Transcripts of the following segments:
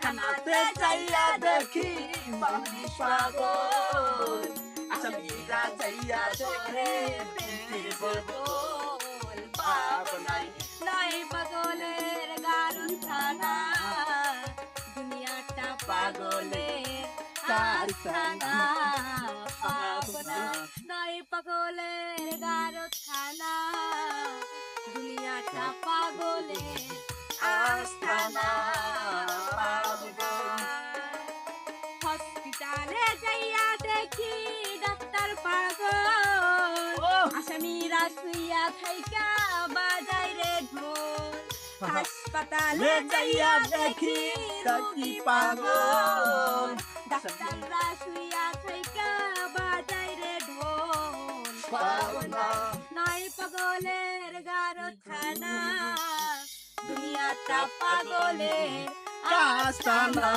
থানাতে যাইয়া দেখি মানুষ পাগল আসামিরা যাইয়া দেখে প্রেমের বগল পাপ নাই নাই পাগলের গারুন থানা দুনিয়াটা পাগলের কারখানা পাপ নাই পাগলের গারুন থানা দুনিয়াটা পাগলের আস্তানা পাপ নাই হসপিটালে যাইয়া দেখি ডাক্তার পাগল আসামিরা শুইয়া থাইকা বাজাই রে ঢোল হাসপাতালে যাইয়া দেখি রোগী পাগল ডাক্তাররা শুইয়া থাইকা বাজাই রে ঢোল পাওনা নাই পাগলের গারখানা দুনিয়াটা পাগলের আস্তানা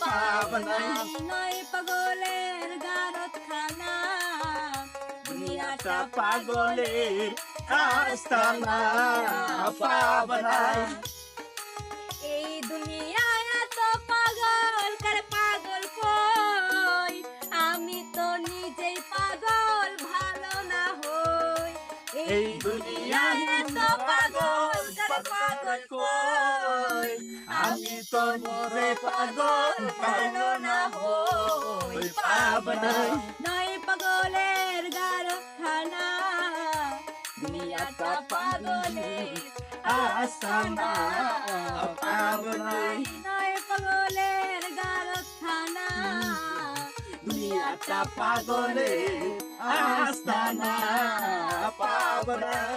পাপ নাই নাই পাগলের গারখানা দুনিয়াটা পাগলের আস্তানা পাপ নাই এই দুনিয়ায় এত পাগল কার পাগল কই আমি তো নিজেই পাগল ভালো না হই এই দুনিয়ায় এত পাগল কার পাগল কই আমি তো নিজে পাগল ভালো না হই পাপ নাই নাই পাগলের গারখানা দুনিয়াটা পাগলের আস্তানা পাপ নাই নাই পাগলের গারখানা দুনিয়াটা পাগলের আস্তানা পাপ নাই